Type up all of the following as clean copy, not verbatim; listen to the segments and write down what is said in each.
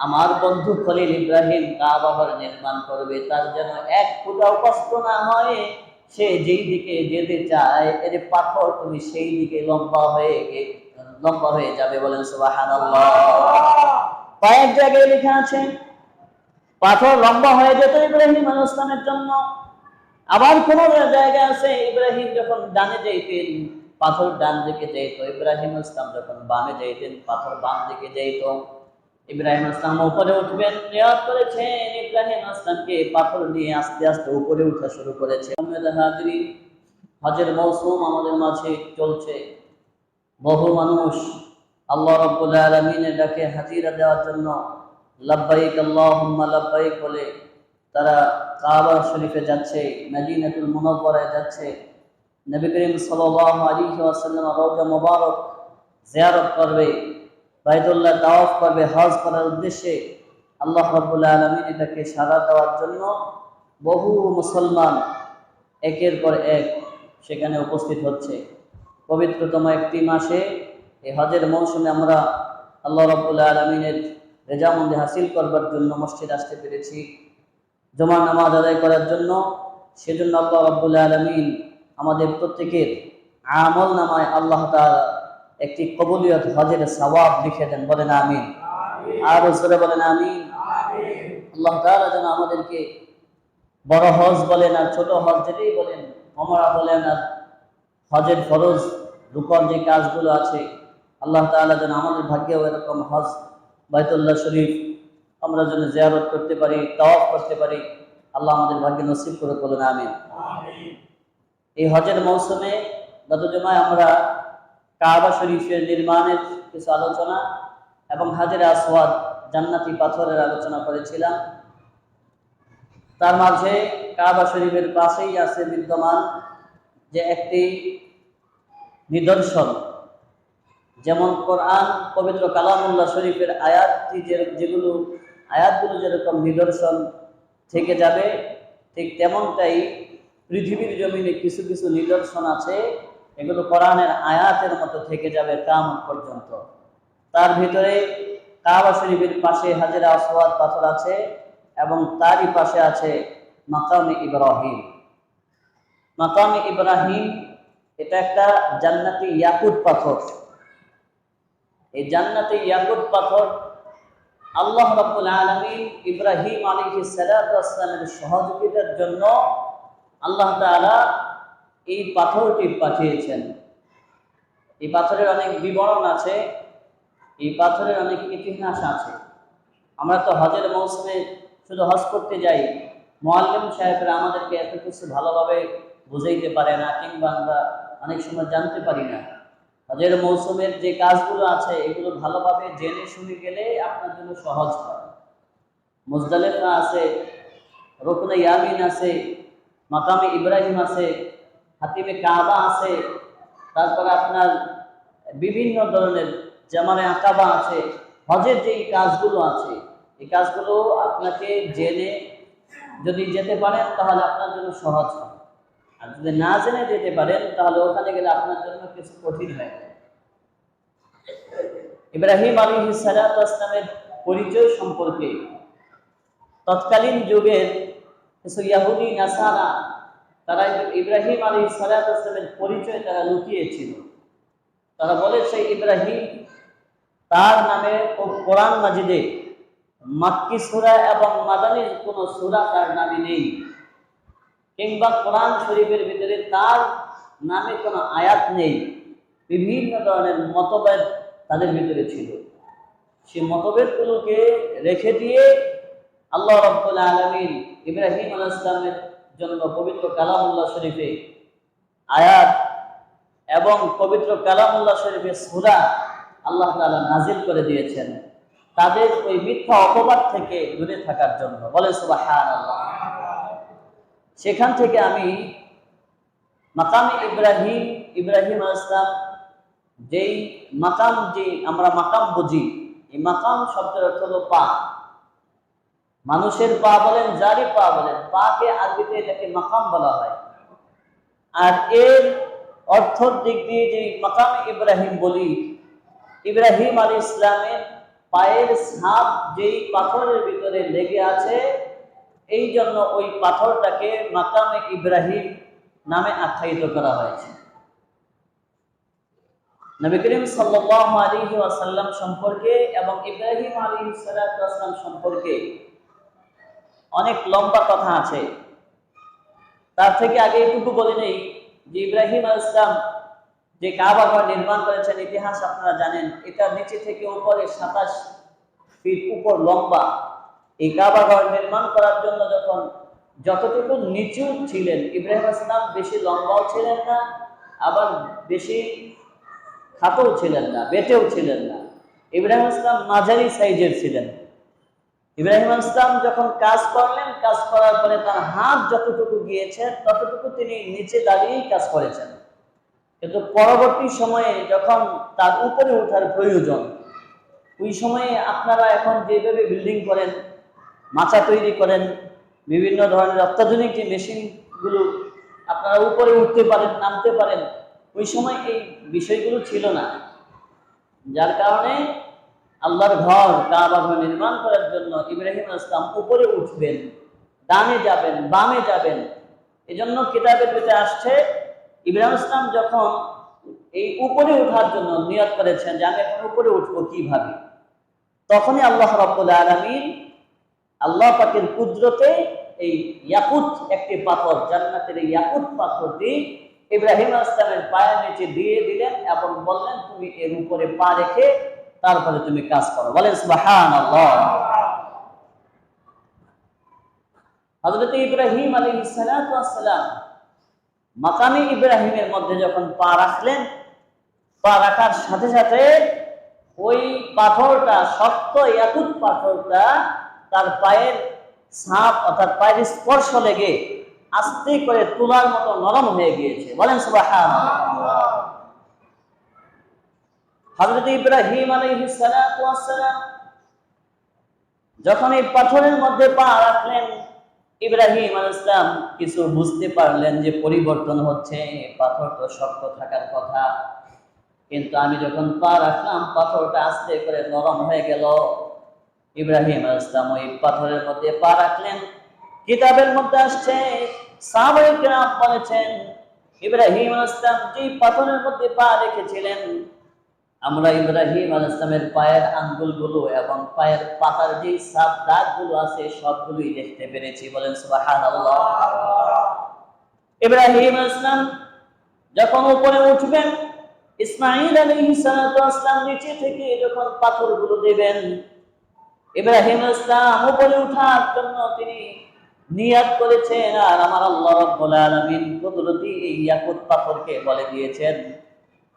আমার বন্ধু খলিল ইব্রাহিম কাবা ঘর নির্মাণ করবে, তার যেন এক ফোঁটাও কষ্ট না হয়। সে যেই দিকে যেতে চায় এর পাথর তুমি সেই দিকে লম্বা হয়ে যাবে। বলেন সুবহানাল্লাহ। কয়েক জায়গায় লেখা আছে পাথর লম্বা হয়ে যেত ইব্রাহিম আলাইহিস সালামের জন্য। আবার কোন জায়গা আছে ইব্রাহিম যখন ডানে যাইতেন পাথর ডান দিকে যেত, ইব্রাহিম আলাইহিস সালাম যখন বামে যাইতেন পাথর বাম দিকে যেত। ইব্রাহিম আলাইহিস সালাম উপরে উঠবেন, নিয়ত করেছেন ইব্রাহিম আলাইহিস সালামকে পাথর নিয়ে আস্তে আস্তে উপরে উঠা শুরু করেছে। হাজিরিন, হজের মৌসুম আমাদের মাঝে চলছে। বহু মানুষ আল্লাহ রাব্বুল আলামিনের ডাকে হাজিরা দেওয়ার জন্য লাব্বাইক আল্লাহুম্মা লাব্বাইক বলে তারা কাবা শরীফে যাচ্ছে, মদিনাতুল মুনাওয়ারায় যাচ্ছে। নবী করিম সাল্লাল্লাহু আলাইহি ওয়াসাল্লাম রওজা মুবারক জিয়ারত করবে, বাইতুল্লাহ তাওয়াফ করবে হজ করার উদ্দেশ্যে। আল্লাহ রাব্বুল আলামিন এটাকে সাড়া দেওয়ার জন্য বহু মুসলমান একের পর এক সেখানে উপস্থিত হচ্ছে। পবিত্রতম একটি মাসে এই হজের মৌসুমে আমরা আল্লাহ রাব্বুল আলামিনের রেজামন্দি হাসিল করবার জন্য মসজিদ আসতে পেরেছি, জুমার নামাজ আদায় করার জন্য। সেজন্য আল্লাহ রাব্বুল আলামিন আমাদের প্রত্যেকের আমল নামায় আল্লাহ তাআলা একটি কবুলিয়ত হজের সওয়াব লিখে দেন। বলেন আমিন। আর জোরে বলেন আমিন। আল্লাহ তাআলা যেন আমাদেরকে বড় হজ বলেন আর ছোট হজ যেটাই বলেন, ওমরা বলেন আর হজের ফরজ রুকন যে কাজগুলো আছে, আল্লাহ তাআলা যেন আমাদের ভাগ্যেও এরকম হজ বাইতুল্লাহ শরীফ আমরা যেন জিয়ারত করতে পারি, তাওয়াফ করতে পারি। আল্লাহ আমাদের ভাগ্যে নসিব করে বলেন আমিন। এই হজের মৌসুমে গত জুমায় আমরা কাবা শরীফের নির্মাণের কিছু আলোচনা এবং হাজরে আসওয়াদ জান্নাতি পাথরের আলোচনা করেছিলাম। তার মাঝে কাবা শরীফের পাশেই আছে বিদ্যমান যে একটি নিদর্শন, যেমন কোরআন পবিত্র কালামুল্লাহ শরীফের আয়াতগুলো যেরকম নিদর্শন থেকে যাবে, ঠিক তেমনটাই পৃথিবীর জমিনে কিছু কিছু নিদর্শন আছে, এগুলো কোরআনের আয়াতের মতো থেকে যাবে কিয়ামত পর্যন্ত। তার ভিতরে কাবা শরীফের পাশে হাজরে আসওয়াদ পাথর আছে এবং তারই পাশে আছে মাকামে ইব্রাহিম। মাকামে ইব্রাহিম এটা একটা জান্নাতি ইয়াকুত পাথর। এই জান্নাতি ইয়াকুত পাথর আল্লাহ রাব্বুল আলামিন ইব্রাহিম আলাইহিস সালাতু ওয়াস সালামের সহযোগিতার জন্য আল্লাহ তাআলা এই পাথরটি পাঠিয়েছেন। এই পাথরের অনেক বিবরণ আছে, এই পাথরের অনেক ইতিহাস আছে। আমরা তো হজের মৌসুমে শুধু হজ করতে যাই, মুআল্লিম সাহেবরা আমাদেরকে এত কিছু ভালোভাবে বুঝাইতে পারে না, কিংবা আমরা অনেক সময় জানতে পারি না। হজের মৌসুমের যে কাজগুলো আছে এগুলো ভালোভাবে জেনে শুনে গেলে আপনার জন্য সহজ হয়। মুজদালিফা আছে, রুকনে ইয়ামিন আছে, মাকামে ইব্রাহিম আছে, হাতিমে কাবা আছে, তারপরে আপনার বিভিন্ন ধরনের জামানে আকাবা আছে। হজের যে কাজগুলো আছে এই কাজগুলো আপনাকে জেনে যদি যেতে পারেন তাহলে আপনার জন্য সহজ হয়, আর যদি না জেনে যেতে পারেন তাহলে ওখানে গেলে আপনার জন্য কিছু কঠিন হয়ে যায়। ইব্রাহিম আলাইহিস সালাতু ওয়াস সালামের পরিচয় সম্পর্কে তৎকালীন যুগের কিছু ইহুদি নাসারা তারা ইব্রাহিম আলাইহিস সালাতু ওয়াস সালামের পরিচয় তারা লুকিয়েছিল। তারা বলেছে ইব্রাহিম তার নামে কোরআন মাজিদে মাক্কি সূরা এবং মাদানী কোনো সূরা তার নামে নেই, কিংবা কোরআন শরীফের ভিতরে তার নামে কোনো আয়াত নেই। বিভিন্ন ধরনের মতভেদ তাদের ভিতরে ছিল। সেই মতভেদগুলোকে রেখে দিয়ে আল্লাহ রাব্বুল আলামিন ইব্রাহিম আলাইহিস সালামের জন্য পবিত্র কালামুল্লাহ শরীফে আয়াত এবং পবিত্র কালামুল্লাহ শরীফের সূরা আল্লাহ তাআলা নাজিল করে দিয়েছেন তাদের ওই মিথ্যা অপবাদ থেকে দূরে থাকার জন্য। বলে সুবহানাল্লাহ। সেখান থেকে আমি মাকামে ইব্রাহিম আলাইহিস সালাম যেই মাকাম, যে আমরা মাকাম বুঝি, এই মাকাম শব্দের অর্থ হলো পা। মানুষের পা বলেন, যারই পা বলেন, পাকে আরবিতে এটাকে মাকাম বলা হয়। আর এর অর্থর দিক দিয়ে যে মাকামে ইব্রাহিম বলি, ইব্রাহিম আলাইহিস সালামের পায়ের ছাপ যেই পাথরের ভিতরে লেগে আছে, এই জন্য ওই পাথরটাকে মাকামে ইব্রাহিম নামে আখ্যায়িত করা হয়েছে। নবী করিম সাল্লাল্লাহু আলাইহি ওয়াসাল্লাম সম্পর্কে এবং ইব্রাহিম আলাইহিস সালাতু ওয়াসসালাম সম্পর্কে অনেক লম্বা কথা আছে। তার থেকে আগে এটুকু বলে নেই যে ইব্রাহিম আলাইহিস সালাম যে কাবা ঘর নির্মাণ করেছেন, ইতিহাস আপনারা জানেন। এটা নিচে থেকে উপরে 27 ফিট উপর লম্বা। এই কাবা ঘর নির্মাণ করার জন্য যখন যতটুকু নিচু ছিলেন, ইব্রাহিম আলাইহিস সালাম বেশি লম্বাও ছিলেন না, আবার বেশি খাটোও ছিলেন না, বেটেও ছিলেন না। ইব্রাহিম আলাইহিস সালাম মাঝারি সাইজের ছিলেন। ইব্রাহিম আলাইহিস সালাম যখন কাজ করলেন, কাজ করার পরে তার হাত যতটুকু গিয়েছে ততটুকু তিনি নিচে দাঁড়িয়েই কাজ করেছেন। কিন্তু পরবর্তী সময়ে যখন তার উপরে ওঠার প্রয়োজন, ওই সময়ে আপনারা এখন যেভাবে বিল্ডিং করেন, মাচা তৈরি করেন, বিভিন্ন ধরনের অত্যাধুনিক যে মেশিনগুলো আপনারা উপরে উঠতে পারেন, নামতে পারেন, ওই সময় এই বিষয়গুলো ছিল না। যার কারণে আল্লাহর ঘর কাবা ঘর নির্মাণ করার জন্য ইব্রাহিম আলাইহিস সালাম উপরে উঠবেন, ডানে যাবেন, বামে যাবেন। এজন্য কিতাবের ভিতরে আসছে ইব্রাহিম আলাইহিস সালাম যখন এই উপরে ওঠার জন্য নিয়ত করেছেন যে আমি এখন উপরে উঠবো কিভাবে, তখনই আল্লাহ রাব্বুল আলামিন আল্লাহ পাকের কুদরতে এই ইয়াকুত একটি পাথর, জান্নাতের ইয়াকুত পাথরটি ইব্রাহিম আলাইহিস সালামের পায়ের নিচে দিয়ে দিলেন এবং বললেন তুমি এর উপরে পা রেখে তারপরে তুমি কাজ করো। বলেন সুবহানাল্লাহ। হযরত ইব্রাহিম আলাইহিস সালাতু ওয়াস সালাম মাকামে ইব্রাহিমের মধ্যে যখন পা রাখলেন, পা রাখার সাথে সাথে ওই পাথরটা, শক্ত ইয়াকুত পাথরটা তার পায়ের ছাপ অর্থাৎ পায়ের স্পর্শ লেগে আস্তে করে তুলার মতো নরম হয়ে গিয়েছে। বলেন সুবহানাল্লাহ। হযরত ইব্রাহিম আলাইহিস সালাতু ওয়াস সালাম যখন এই পাথরের মধ্যে পা রাখলেন, ইব্রাহিম আলাইহিস সালাম কিছু বুঝতে পারলেন যে পরিবর্তন হচ্ছে, পাথর তো শক্ত থাকার কথা, কিন্তু আমি যখন পা রাখলাম পাথরটা আস্তে করে নরম হয়ে গেল। ইব্রাহিম আলাইহিস সালাম ওই পাথরের মধ্যে পা রাখলেন। কিতাবের মধ্যে আসছে, সাহাবায়ে কেরাম বলেছেন ইব্রাহিম আলাইহিস সালাম যে পাথরের মধ্যে পা রেখেছিলেন, আমরা ইব্রাহিম আলাইহিস সালামের পায়ের আঙ্গুলগুলো এবং পায়ের পাতার যে ছাপ দাগগুলো আছে সবগুলোই দেখতে পেরেছি। বলেন সুবহানাল্লাহ। ইব্রাহিম আলাইহিস সালাম যখন উপরে উঠবেন, ইসমাঈল আলাইহিস সালাতু ওয়াস সালাম নিচে থেকে যখন পাথরগুলো দেবেন, ইব্রাহিম আলাইহিস সালাম উপরে ওঠার জন্য তিনি নিয়ত করেছেন। আর আমার আল্লাহ রাব্বুল আলামিন কুদরতি এই ইয়াকুত পাথরকে বলে দিয়েছেন,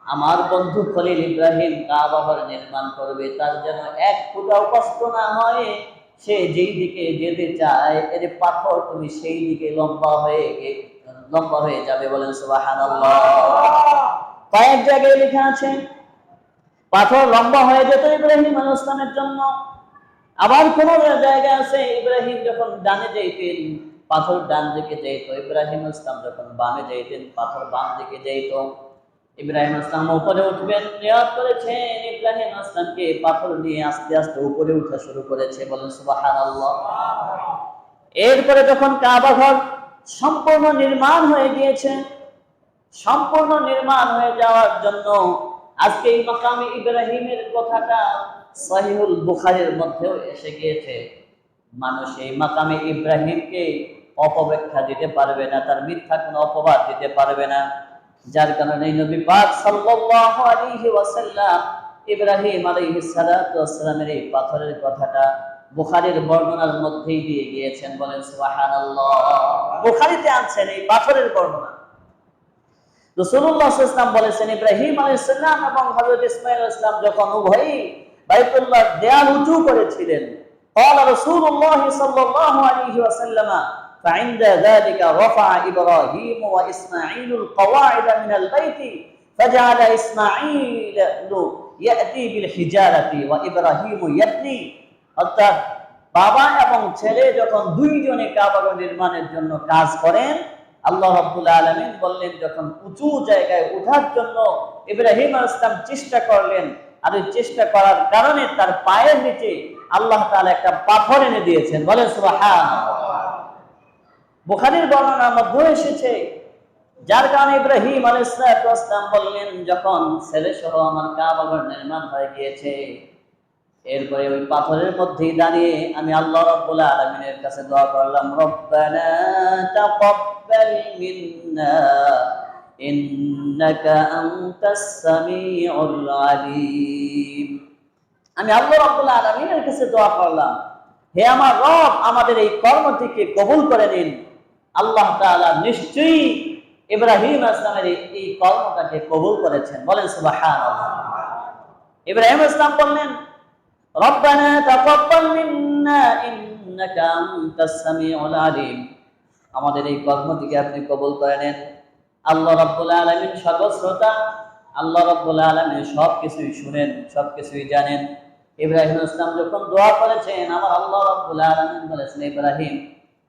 আমার বন্ধু খলিল ইব্রাহিম কাবা ঘর নির্মাণ করবে, তার যেন এক ফুটাও কষ্ট না হয়। সে যেই দিকে যেতে চায় এর পাথর তুমি সেই দিকে লম্বা হয়ে যাবে। বলেন সুবহানাল্লাহ। কয়েক জায়গায় লেখা আছে পাথর লম্বা হয়ে যেত ইব্রাহিম আলাইহিস সালামের জন্য। আবার কোন জায়গা আছে ইব্রাহিম যখন ডানে যাইতেন পাথর ডান দিকে যাইত, ইব্রাহিম আলাইহিস সালাম যখন বামে যাইতেন পাথর বাম দিকে যাইত। ইব্রাহিম আলাইহিস সালাম উপরে উঠবেন, নিয়ত করেছেন ইব্রাহিম আলাইহিস সালামকে পাথর নিয়ে আস্তে আস্তে উপরে উঠা শুরু করেছে। বলেন সুবহানাল্লাহ। এরপরে যখন কাবা ঘর সম্পূর্ণ নির্মাণ হয়ে গিয়েছে, সম্পূর্ণ নির্মাণ হয়ে যাওয়ার জন্য আজকে এই মাকামে ইব্রাহিমের কথাটা সহিহুল বুখারীর মধ্যেও এসে গিয়েছে। মানুষ এই মাকামে ইব্রাহিমকে অপব্যাখ্যা দিতে পারবে না, তার মিথ্যা কোনো অপবাদ দিতে পারবে না। যার কারণে নবী পাক সাল্লাল্লাহু আলাইহি ওয়াসাল্লাম ইব্রাহিম আলাইহিস সালাতু ওয়াস সালামের এই পাথরের কথাটা বুখারীর বর্ণনার মধ্যেই দিয়ে গিয়েছেন। বলেন সুবহানাল্লাহ। বুখারীতে আনছেন এই পাথরের বর্ণনা। রাসূলুল্লাহ সাল্লাল্লাহু আলাইহি ওয়াসাল্লাম বলেছেন ইব্রাহিম আলাইহিস সালাম এবং হযরত ইসমাঈল আলাইহিস সালাম যখন উভয়ই বাইতুল্লাহর দেয়াল উঁচু করেছিলেন, قال رسول الله صلى الله عليه وسلم فعند ذلك رفع إبراهيم وإسماعيل القواعد من البيت فجعل إسماعيل يأتي بالحجارة وإبراهيم يبني। অর্থাৎ বাবা এবং ছেলে যখন দুইজনে কাবা ঘর নির্মাণের জন্য কাজ করেন, আল্লাহ রাব্বুল আলামিন বললেন যখন উঁচু জায়গায় ওঠার জন্য ইব্রাহিম আলাইহিস সালাম চেষ্টা করলেন, আর ওই চেষ্টা করার কারণে তার পায়ের নিচে আল্লাহ তাআলা একটা পাথর এনে দিয়েছেন। বলেন সুবহানাল্লাহ। বুখারীর বর্ণনার মধ্যে এসেছে, যার কারণে ইব্রাহিম আলাইহিস সালাম বললেন, যখন ছেলে সহ আমার কাবা ঘর নির্মাণ হয়ে গিয়েছে, এরপরে ওই পাথরের মধ্যেই দাঁড়িয়ে আমি আল্লাহ রাব্বুল আলামিনের কাছে দোয়া করলাম, রব্বানা তাকাব্বাল মিন্না ইন্নাকা আনতাস সামিউল আলিম। আমি আল্লাহ রাব্বুল আলামিনের কাছে দোয়া করলাম, হে আমার রব, আমাদের এই কর্মটিকে কবুল করে নিন। আল্লাহ তাআলা নিশ্চয়ই ইব্রাহিম আলাইহিস সালামের এই কর্মটাকে কবুল করেছেন। বলেন সুবহানাল্লাহ। ইব্রাহিম আলাইহিস সালাম বললেন, রব্বানা তাকাব্বাল মিন্না ইন্নাকা আনতাস সামিউল আলিম। আমাদের এই কর্মটিকে আপনি কবুল করে নেন। আল্লাহ রাব্বুল আলামিন সর্বশ্রোতা, আল্লাহ রাব্বুল আলামিন সবকিছুই শুনেন, সবকিছুই জানেন। ইব্রাহিম আলাইহিস সালাম যখন দোয়া করেছেন, আমার আল্লাহ রাব্বুল আলামিন বলেছেন, ইব্রাহিম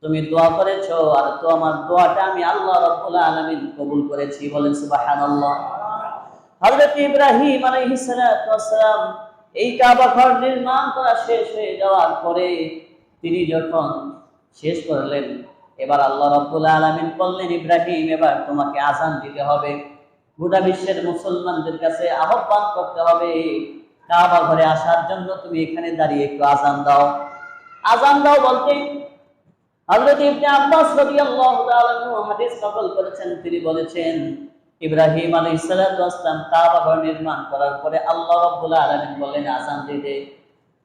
তুমি দোয়া করেছো, আর তো আমার দোয়াটা আমি আল্লাহ রাব্বুল আলামিন কবুল করেছি। বলেন সুবহানাল্লাহ। হযরত ইব্রাহিম আলাইহিস সালাতু ওয়াস সালাম এই কাবা ঘর নির্মাণ করা শেষ হয়ে যাওয়ার পরে তিনি যখন শেষ করলেন, এবার আল্লাহ রাব্বুল আলামিন বললেন, ইব্রাহিম এবার তোমাকে আযান দিতে হবে, গোটা বিশ্বের মুসলমানদের কাছে আহ্বান করতে হবে, কাবা ঘরে আসার জন্য তুমি এখানে দাঁড়িয়ে একটু আযান দাও। আযান দাও বলতে হযরত ইবনে আব্বাস রাদিয়াল্লাহু তাআলা আনহু হাদিস নকল করেছেন, তিনি বলেছেন, ইব্রাহিম আলাইহিস সালাতু ওয়াস সালাম কাবা ঘর নির্মাণ করার পরে আল্লাহ রাব্বুল আলামিন বলেন আযান দিতে।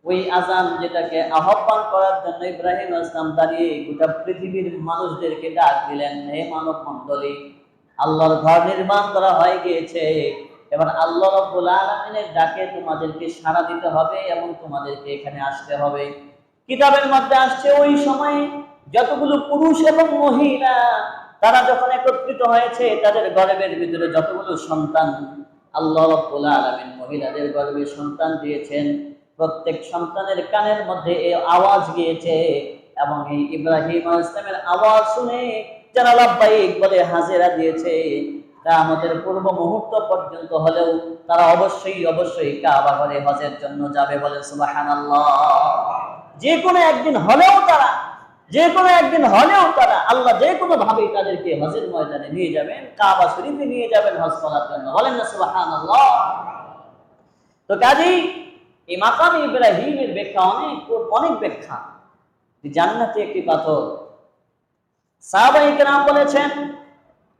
ওই আযান যেটাকে আহ্বান করার জন্য ইব্রাহিম আলাইহিস সালাম দাঁড়িয়ে গোটা পৃথিবীর মানুষদেরকে ডাক দিলেন, হে মানব মণ্ডলী, আল্লাহর ঘর নির্মাণ করা হয়ে গিয়েছে, এবার আল্লাহ রাব্বুল আলামিনের ডাকে তোমাদেরকে সাড়া দিতে হবে এবং তোমাদেরকে এখানে আসতে হবে। কিতাবের মধ্যে আসছে, ওই সময়ে যতগুলো পুরুষ এবং মহিলা তারা যখন একত্রিত হয়েছে, তাদের গর্ভের ভিতরে যতগুলো সন্তান আল্লাহ রাব্বুল আলামিন মহিলাদের গর্ভে সন্তান দিয়েছেন, প্রত্যেক সন্তানের কানের মধ্যে এই আওয়াজ গিয়েছে এবং এই ইব্রাহিম আলাইহিস সালামের আওয়াজ শুনে যারা লাব্বাইক বলে হাজিরা দিয়েছে, কিয়ামতের পূর্ব মুহূর্ত পর্যন্ত হলেও তারা অবশ্যই কাবা ঘরে হজের জন্য যাবে। বলে সুবহানাল্লাহ। যে কোনো একদিন হলেও তারা আল্লাহ যে কোনো ভাবেই তাদেরকে হজের ময়দানে নিয়ে যাবেন, কাবা শরীফে নিয়ে যাবেন হজ করার জন্য। বলেন না সুবহানাল্লাহ। তো কাজেই এই মাকাম ইব্রাহিমের ব্যাখ্যা অনেক ব্যাখ্যা। জান্নাতে একটি পাথর। সাহাবায়ে কেরাম বলেছেন,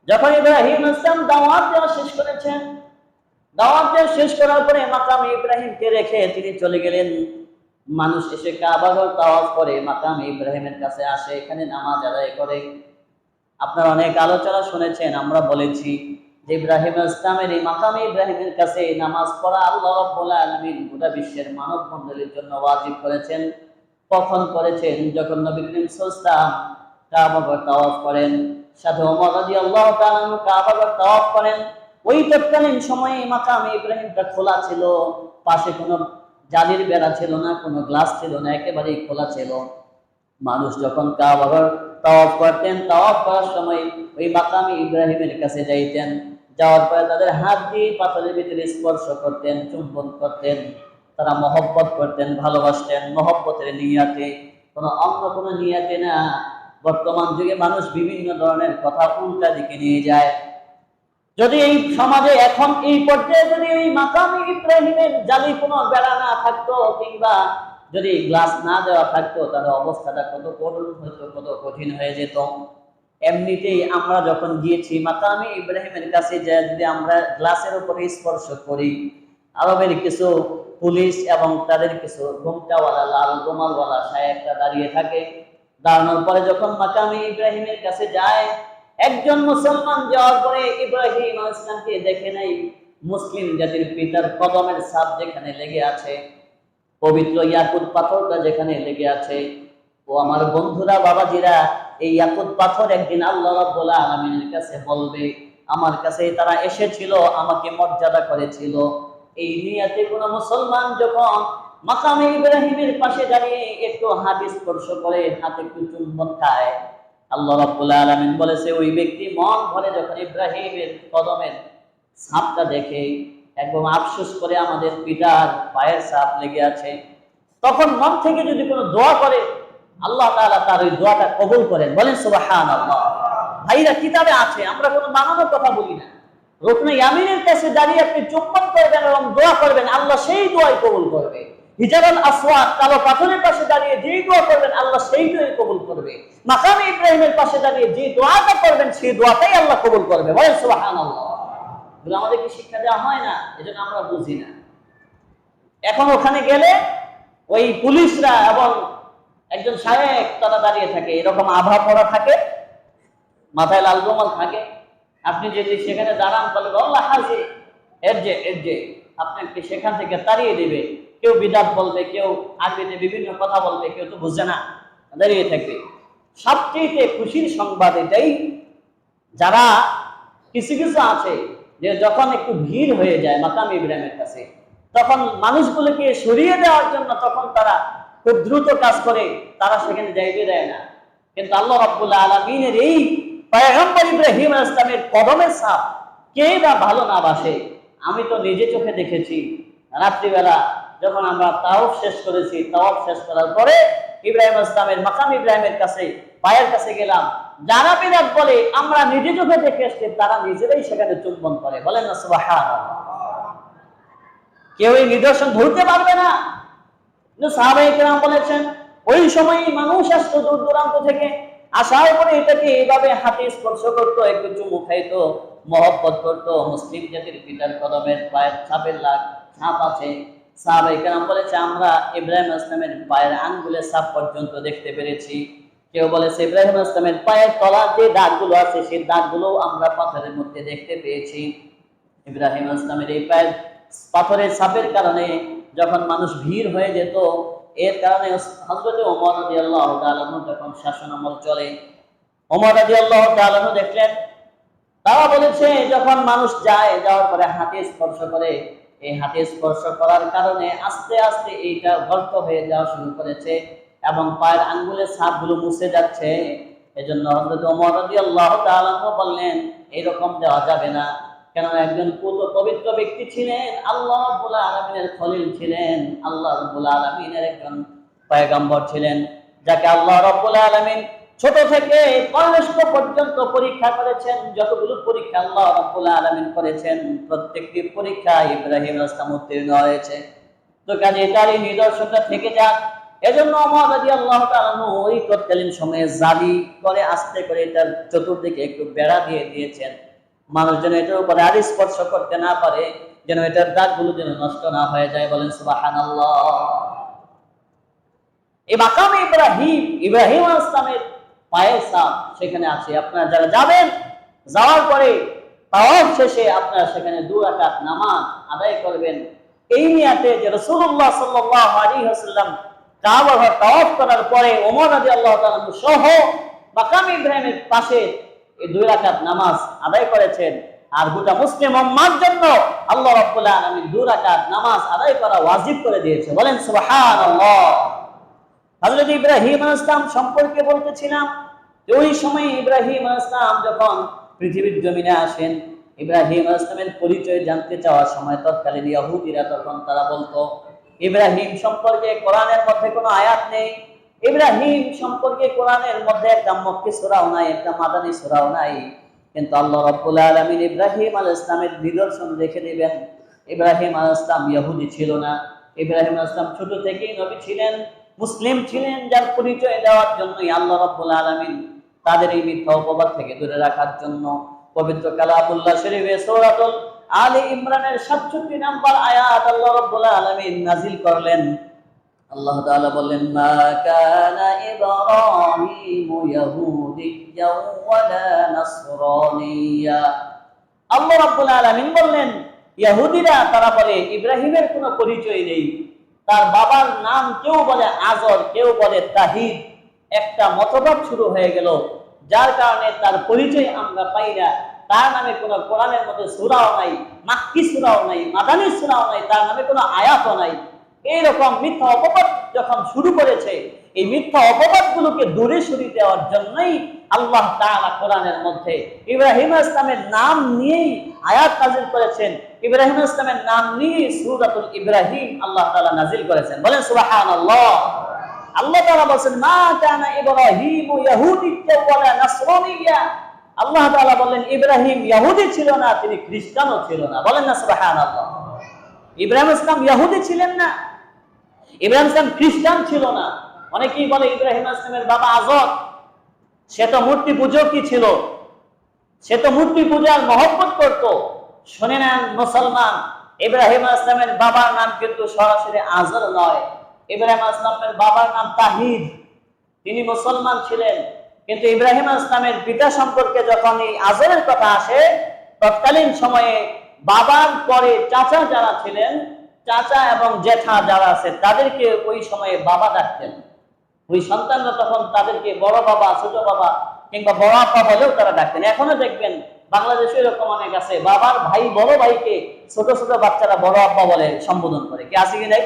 যখন ইব্রাহিম আলাইহিস সালাম দাওয়াত দেওয়া শেষ করেছেন, দাওয়াত দেওয়া শেষ করার পরে মাকাম ইব্রাহিমকে রেখে তিনি চলে গেলেন। মানুষ এসে কাবা ঘর তাওয়াফ করে মাকাম ইব্রাহিমের কাছে আসে, এখানে নামাজ আদায় করে। আপনারা অনেক আলোচনা শুনেছেন, আমরা বলেছি যে ইব্রাহিম আলাইহিস সালামের এই মাকাম ইব্রাহিমের কাছে নামাজ পড়া আল্লাহ রাব্বুল আলামিন গোটা বিশ্বের মানব মণ্ডলীর জন্য ওয়াজিব করেছেন। কখন করেছেন? যখন নবী করিম সাল্লাল্লাহু আলাইহি ওয়াসাল্লাম কাবা ঘর তাওয়াফ করেন, সাথে ওমর রাদিয়াল্লাহু তাআলা আনহু কাবা ঘর তাওয়াফ করেন। ওই তৎকালীন সময়ে মাকাম ইব্রাহিমটা খোলা ছিল, পাশে কোনো জালির বেড়া ছিল না, কোনো গ্লাস ছিল না, একেবারেই খোলা ছিল। মানুষ যখন কাবা ঘর তাওয়াফ করতেন, তাওয়াফ করার সময় ওই মাকাম ইব্রাহিমের কাছে যাইতেন, যাওয়ার পরে তাদের হাত দিয়ে পাথরের ভিতরে স্পর্শ করতেন, চুম্বন করতেন, তারা মহব্বত করতেন, ভালোবাসতেন, মহব্বতের নিয়াতে, অন্য কোনো নিয়াতে না। বর্তমান যুগে মানুষ বিভিন্ন ধরনের কথা উল্টা দিকে নিয়ে যায়। যদি এই সমাজে এখন এই পর্যায়ে যদি এই মাকাম ইব্রাহিমের জালি কোনো বেড়া না থাকতো, কিংবা যদি গ্লাস না দেওয়া থাকতো, তাহলে অবস্থাটা কত করুণ হতো, কত কঠিন হয়ে যেত। এমনিতেই আমরা যখন গিয়েছি মাকাম ইব্রাহিমের কাছে, যদি আমরা গ্লাসের উপরে স্পর্শ করি, আরবের কিছু পুলিশ এবং তাদের কিছু ঘোমটাওয়ালা লাল রুমালওয়ালা সাহেবরা দাঁড়িয়ে থাকে। দাঁড়ানোর পরে যখন মাকাম ইব্রাহিমের কাছে যায়, একজন মুসলমান যাওয়ার পরে ইব্রাহিম আলাইহিস সালামকে দেখে নাই, মুসলিম জাতির পিতার কদমের ছাপ যেখানে লেগে আছে, পবিত্র ইয়াকুত পাথরটা যেখানে লেগে আছে, ও আমার বন্ধুরা, বাবাজিরা, এই ইয়াকুত পাথর একদিন আল্লাহ রাব্বুল আলামিনের কাছে বলবে, আমার কাছে তারা এসেছিল, আমাকে মর্যাদা করেছিল। এই নিয়াতে কোন মুসলমান যখন মাকামে ইব্রাহিমের পাশে দাঁড়িয়ে একটু হাত স্পর্শ করে, হাতে একটু চুম্বন খায়, আল্লাহ রাব্বুল আলামিন বলেছে ওই ব্যক্তি মন ভরে যখন ইব্রাহিমের কদমের ছাপটা দেখে একদম আফসোস করে আমাদের পিতার পায়ের ছাপ লেগে আছে, তখন মন থেকে যদি কোনো দোয়া করে আল্লাহ তাআলা তার ওই দোয়াটা কবুল করেন। বলেন সুবহানাল্লাহ। ভাইরা, কিতাবে আছে, আমরা কোনো বানানোর কথা বলি না। রুকনে ইয়ামিনের কাছে দাঁড়িয়ে আপনি চুম্বন করবেন এবং দোয়া করবেন, আল্লাহ সেই দোয়াই কবুল করবে। হিজারুল আসওয়াদ কালো পাথরের পাশে দাঁড়িয়ে যেই দোয়া করবেন আল্লাহ সেই দোয়াই কবুল করবে। মাকামে ইব্রাহিমের পাশে দাঁড়িয়ে যে দোয়াটা করবেন সেই দোয়াটাই আল্লাহ কবুল করবে। বলেন সুবহানাল্লাহ। এগুলো আমাদেরকে শিক্ষা দেওয়া হয় না, এজন্য আমরা বুঝি না। এখন ওখানে গেলে ওই পুলিশরা এবং একজন শায়েখ তারা দাঁড়িয়ে থাকে, এরকম আভা পড়া থাকে, মাথায় লাল রুমাল থাকে। আপনি যদি সেখানে দাঁড়ান তাহলে আল্লাহ হাজি এর যে আপনাকে সেখান থেকে তাড়িয়ে দেবে। কেউ বিদাত বলবে, কেউ আরবিতে বিভিন্ন কথা বলবে, কেউ তো বুঝে না, দাঁড়িয়ে থাকবে। সবচেয়ে খুশির সংবাদ এটাই, যারা কিছু কিছু আছে যে যখন একটু ভিড় হয়ে যায় মাকাম ইব্রাহিমের কাছে, তখন মানুষগুলোকে সরিয়ে দেওয়ার জন্য তখন তারা খুব দ্রুত কাজ করে, তারা সেখানে যাইতে দেয় না। কিন্তু আল্লাহ রাব্বুল আলামিনের এই পয়গম্বর ইব্রাহিম আলাইহিস সালামের কদমের ছাপ কে বা ভালো না বাসে? আমি তো নিজে চোখে দেখেছি। রাত্রিবেলা যখন আমরা তাওয়াফ শেষ করেছি, তাওয়াফ শেষ করার পরে ইব্রাহিম আলাইহিস সালামের মাকাম ইব্রাহিমের কাছে পায়ের কাছে গেলাম, যারা বিরাট বলে আমরা নিজে চোখে দেখে এসেছি, তারা নিজেরাই সেখানে চুম্বন করে। বলেন না সুবহানাল্লাহ। কেউ এই নিদর্শন ধরতে পারবে না। সাহাবায়ে কেরাম বলেছেন ওই সময় মানুষ আসতো দূর দূরান্ত থেকে, আসার পরে এটাকে এইভাবে হাতে স্পর্শ করতো, একটু চুমু খাইতো, মহব্বত করতো। মুসলিম জাতির পিতার কদমের পায়ের ছাপের ছাপ আছে। সাহাবায়ে কেরাম বলেছে আমরা ইব্রাহিম আলাইহিস সালামের পায়ের আঙ্গুলের ছাপ পর্যন্ত দেখতে পেরেছি। কেউ বলেছে ইব্রাহিম আলাইহিস সালামের পায়ের তলার যে দাগগুলো আছে সেই দাগগুলো আমরা পাথরের মধ্যে দেখতে পেয়েছি। ইব্রাহিম আলাইহিস সালামের এই পায়ের পাথরের ছাপের কারণে যখন মানুষ ভিড় হয়ে যেত, এর কারণে হযরত ওমর রাদিয়াল্লাহু তাআলা যখন শাসন আমল চলে, ওমর রাদিয়াল্লাহু তাআলা দেখলেন, তারা বলেছে যখন মানুষ যাওয়ার পরে হাতে স্পর্শ করে, এই হাতে স্পর্শ করার কারণে আস্তে আস্তে এইটা গর্ত হয়ে যাওয়া শুরু করেছে এবং পায়ের আঙ্গুলের ছাপগুলো মুছে যাচ্ছে। এজন্য হযরত ওমর রাদিয়াল্লাহু তাআলা বললেন এরকম দেওয়া যাবে না, কেননা একজন পবিত্র ব্যক্তি ছিলেন, আল্লাহ রাব্বুল আলামিনের খলিল ছিলেন, আল্লাহ রাব্বুল আলামিনের একজন পয়গম্বর ছিলেন, যাকে আল্লাহ রাব্বুল আলামিন ছোট থেকে বয়স্ক পর্যন্ত পরীক্ষা করেছেন। যতগুলো পরীক্ষা আল্লাহ রাব্বুল আলামিন করেছেন, প্রত্যেকটি পরীক্ষা ইব্রাহিম আলাইহিস সালাম উত্তীর্ণ হয়েছে। তো কাজে তারই নিদর্শনটা থেকে যাক, এজন্য ওমর রাদিয়াল্লাহু তাআলা ওই তৎকালীন সময়ে জালি করে আস্তে করে এটার চতুর্দিকে একটু বেড়া দিয়ে দিয়েছেন, মানুষ যেন এটার উপরে আর স্পর্শ করতে না পারে, যেন এটার দাগগুলো যেন নষ্ট না হয়ে যায়। বলেন সুবহানাল্লাহ। এই মাকামে ইব্রাহিম আলাইহিস সালামের পায়ের ছাপ সেখানে আছে। আপনারা যারা যাবেন, যাওয়ার পরে তাওয়াফ শেষে আপনারা সেখানে 2 রাকাত নামাজ আদায় করবেন, এই নিয়তে যে রাসূলুল্লাহ সাল্লাল্লাহু আলাইহি ওয়াসাল্লাম কাবা ঘর তাওয়াফ করার পরে ওমর রাদিয়াল্লাহু তাআলা সহ মাকামে ইব্রাহিমের পাশে এই 2 রাকাত নামাজ আদায় করেছেন। আর গোটা মুসলিম উম্মার জন্য আল্লাহ রাব্বুল আলামিন 2 রাকাত নামাজ আদায় করা ওয়াজিব করে দিয়েছে। বলেন সুবহানাল্লাহ। হযরত ইব্রাহিম আলাইহিস সালাম সম্পর্কে বলতেছিলাম, ওই সময় ইব্রাহিম আলাইহিস সালাম যখন পৃথিবীর জমিনে আসেন, ইব্রাহিম আলাইহিস সালামের পরিচয় জানতে চাওয়ার সময় তৎকালীন ইহুদিরা তখন তারা বলতো ইব্রাহিম সম্পর্কে কোরআনের মধ্যে কোনো আয়াত নেই, ইব্রাহিম সম্পর্কে কোরআনের মধ্যে একটা মক্কি সূরাও নাই, একটা মাদানী সূরাও নাই। কিন্তু আল্লাহ রাব্বুল আলামিন ইব্রাহিম আলাইহিস সালামের নিদর্শন রেখে দিবেন। ইব্রাহিম আলাইহিস সালাম ইহুদি ছিল না, ইব্রাহিম আলাইহিস সালাম ছোট থেকেই নবী ছিলেন, মুসলিম ছিলেন, যার পরিচয় দেওয়ার জন্যই আল্লাহ রাব্বুল আলামিন তাদের এই মিথ্যা অপবাদ থেকে দূরে রাখার জন্য পবিত্র কালামুল্লাহ শরীফে সূরাতুল আলে ইমরানের 67 নম্বর আয়াত আল্লাহ রাব্বুল আলামিন নাযিল করলেন। আল্লাহ তাআলা বললেন, মা কানা ইব্রাহিমু ইয়াহুদিয়্যাও ওয়ালা নাসরানিয়্যা। আল্লাহ রাব্বুল আলামিন বললেন ইহুদিরা তারা বলে ইব্রাহিমের কোনো পরিচয় নেই, তার বাবার নাম কেউ বলে আজর, কেউ বলে তাহিদ, একটা মতবাদ শুরু হয়ে গেল, যার কারণে তার পরিচয় আমরা পাই না। তার নামে কোনো কোরআনের মধ্যে সূরাও নাই, মাক্কি সূরাও নাই, মাদানী সূরাও নাই, তার নামে কোনো আয়াতও নাই। এইরকম মিথ্যা অপবাদ যখন শুরু করেছে, এই মিথ্যা অপবাদগুলোকে দূরে সরিয়ে দেওয়ার জন্যই আল্লাহ তাআলা কোরআনের মধ্যে ইব্রাহিম আলাইহিস সালামের নাম নিয়েই আয়াত নাযিল করেছেন। ইব্রাহিম আলাইহিস সালামের নাম নিয়ে সূরাতুল ইব্রাহিম আল্লাহ তাআলা নাযিল করেছেন। বলেন সুবহানাল্লাহ। আল্লাহ তাআলা বলেন মা কানা ইব্রাহিমু ইয়াহুদিয়্যা ওয়ালা নাসরানিয়্যা। আল্লাহ তাআলা বলেন ইব্রাহিম ইহুদি ছিল না, তিনি খ্রিস্টানও ছিল না। বলেন না সুবহানাল্লাহ। ইব্রাহিম আলাইহিস সালাম ইহুদি ছিলেন না, ইব্রাহিম আলাইহিস সালাম খ্রিস্টান ছিল না। অনেকেই বলে ইব্রাহিম আলাইহিস সালামের বাবা আজর, সে তো মূর্তি পূজকই ছিল, সে তো মূর্তি পূজার মহব্বত করত। শুনে নেন মুসলমান, ইব্রাহিম আলাইহিস সালামের বাবার নাম কিন্তু সরাসরি আজর নয়। ইব্রাহিম আলাইহিস সালামের বাবার নাম তাহির, তিনি মুসলমান ছিলেন। কিন্তু ইব্রাহিম আলাইহিস সালামের পিতা সম্পর্কে যখন এই আজরের কথা আসে, তৎকালীন সময়ে বাবার পরে চাচা যারা ছিলেন, চাচা এবং জেঠা যারা আছে, তাদেরকে ওই সময়ে বাবা ডাকতেন। ওই সন্তানরা তখন তাদেরকে বড় বাবা, ছোট বাবা কিংবা বড় আপা বলেও তারা ডাকতেন। এখনো দেখবেন বাংলাদেশে এরকম অনেক আছে, বাবার ভাই বড় ভাইকে ছোট ছোট বাচ্চারা বড় আব্বা বলে সম্বোধন করে। কি আছে কি নাই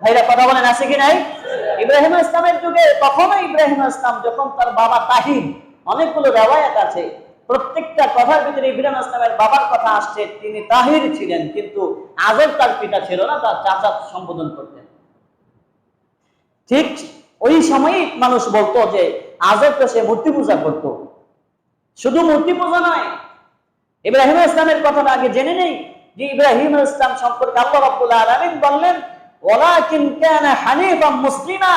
ভাইরা, কথা বলেন আছে কি নাই? ইব্রাহিম আলাইহিস সালামের যুগে তখনও ইব্রাহিম আলাইহিস সালাম যখন তার বাবা তাহির, অনেকগুলো রিওয়ায়াত আছে, প্রত্যেকটা কথার ভিতরে ইব্রাহিম আলাইহিস সালামের বাবার কথা আসছে, তিনি তাহির ছিলেন, কিন্তু আজর তার পিতা ছিল না, তার চাচা সম্বোধন করতেন। ঠিক ওই সময়ই মানুষ বলতো যে আজর তো সে মূর্তি পূজা করত। শুধু মূর্তি পূজা নয়, ইব্রাহিম আলাইহিস সালামের কথাটা আগে জেনে নেই যে ইব্রাহিম আলাইহিস সালাম সম্পর্কে আল্লাহ রাব্বুল আলামিন বললেন ওয়ালাকিন কানা হানিফাম মুসলিমা।